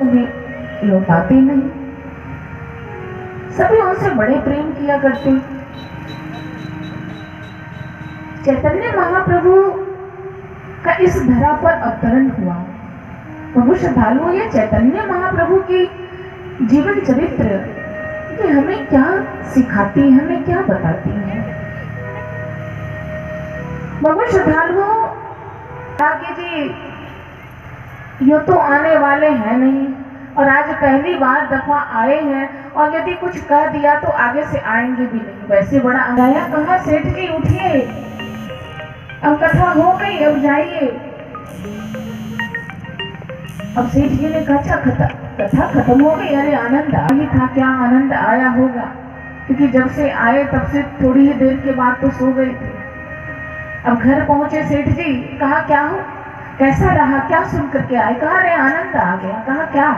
उन्हें लौटाते नहीं। सभी उनसे बड़े प्रेम किया करते। चैतन्य महाप्रभु का इस धरा पर अवतरण हुआ। प्रभु श्रद्धालुओं, ये चैतन्य महाप्रभु की जीवन चरित्र ये हमें क्या सिखाती है, हमें क्या बताती है। प्रभु श्रद्धालुओं, आगे जी यो तो आने वाले हैं नहीं और आज पहली बार दफा आए हैं और यदि कुछ कह दिया तो आगे से आएंगे भी नहीं। वैसे बड़ा आया कहा, सेठ जी उठिए, अब कथा हो गई, अब जाइए। अब सेठ जी ने कहा कथा खत्म हो गई, अरे आनंद आई था, क्या आनंद आया होगा, क्योंकि जब से आए तब से थोड़ी ही देर के बाद तो सो गए थे। अब घर पहुंचे सेठ जी, कहा क्या हो, कैसा रहा, क्या सुन करके आए। कहा अरे आनंद आ गया। कहा क्या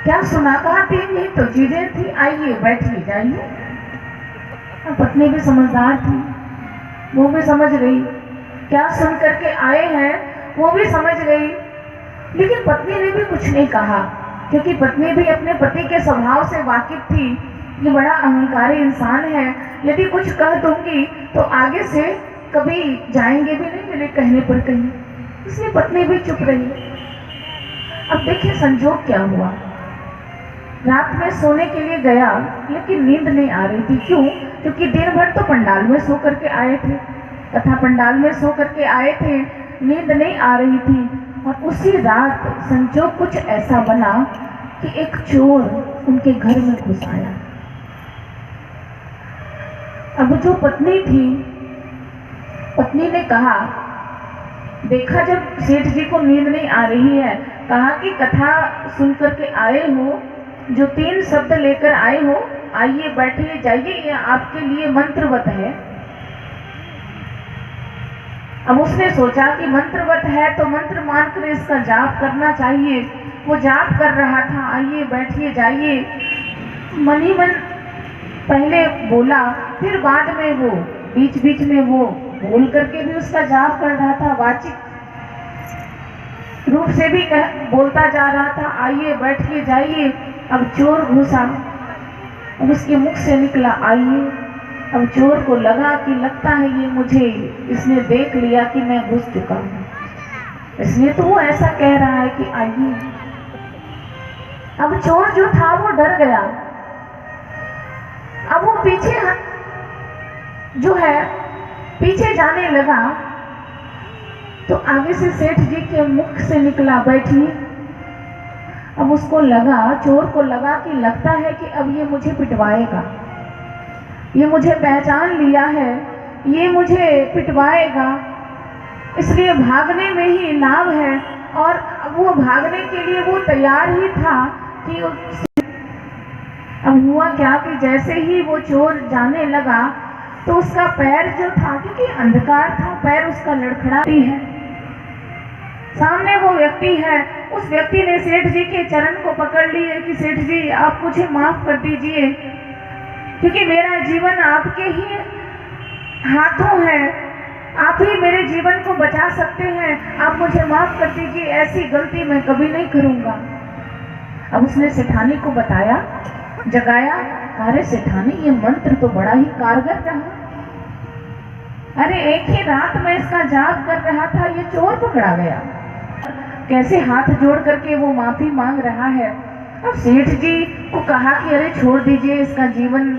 क्या सुना। कहा तीन ही तो चीजें थी, आइए बैठिए जाइए। पत्नी भी समझदार थी, वो भी समझ गई क्या सुन करके आए हैं, वो भी समझ गई। लेकिन पत्नी ने भी कुछ नहीं कहा, क्योंकि पत्नी भी अपने पति के स्वभाव से वाकिफ थी। ये बड़ा अहंकारी इंसान है, यदि कुछ कह दूंगी तो आगे से कभी जाएंगे भी नहीं मेरे कहने पर कहीं, इसलिए पत्नी भी चुप रही। अब देखिए संजोग क्या हुआ। रात में सोने के लिए गया, लेकिन नींद नहीं आ रही थी। क्यों? क्योंकि दिन भर तो पंडाल में सो करके आए थे, तथा पंडाल में सो करके आए थे, नींद नहीं आ रही थी। और उसी रात संजोग कुछ ऐसा बना कि एक चोर उनके घर में घुस आया। अब जो पत्नी थी, पत्नी ने कहा, देखा जब सेठ जी को नींद नहीं आ रही है, कहा कि कथा सुन करके आए हो, जो तीन शब्द लेकर आए हो, आइए बैठिए जाइए, ये आपके लिए मंत्रवत है। अब उसने सोचा कि मंत्रवत है तो मंत्र मानकर इसका जाप करना चाहिए। वो जाप कर रहा था, आइए बैठिए जाइए, मन ही मन पहले बोला, फिर बाद में वो बीच बीच में वो बोल करके भी उसका जाप कर रहा था, वाचिक रूप से भी बोलता जा रहा था, आइए बैठिए जाइए। अब चोर घुसा, अब उसके मुख से निकला आइए। अब चोर को लगा कि लगता है ये मुझे, इसने देख लिया कि मैं घुस चुका हूं, इसलिए तो वो ऐसा कह रहा है कि आइए। अब चोर जो था वो डर गया। अब वो पीछे जो है पीछे जाने लगा, तो आगे से सेठ जी के मुख से निकला बैठिए। अब उसको लगा, चोर को लगा कि लगता है कि अब ये मुझे पिटवाएगा, ये मुझे पहचान लिया है, ये मुझे पिटवाएगा, इसलिए भागने में ही लाभ है। और वो भागने के लिए वो तैयार ही था कि अब हुआ क्या कि जैसे ही वो चोर जाने लगा तो उसका पैर जो था, क्योंकि अंधकार था, पैर उसका लड़खड़ाती है। सामने वो व्यक्ति है, उस व्यक्ति ने सेठ जी के चरण को पकड़ लिए कि सेठ जी आप मुझे माफ कर दीजिए, क्योंकि मेरा जीवन आपके ही हाथों है, आप ही मेरे जीवन को बचा सकते हैं, आप मुझे माफ कर दीजिए, ऐसी गलती मैं कभी नहीं करूंगा। अब उसने सेठानी को बताया, जगाया, अरे सेठानी ये मंत्र तो बड़ा ही कारगर रहा, अरे एक ही रात में इसका जाप कर रहा था, ये चोर पकड़ा गया। कैसे हाथ जोड़ करके वो माफी मांग रहा है। अब सेठ जी को कहा कि अरे छोड़ दीजिए, इसका जीवन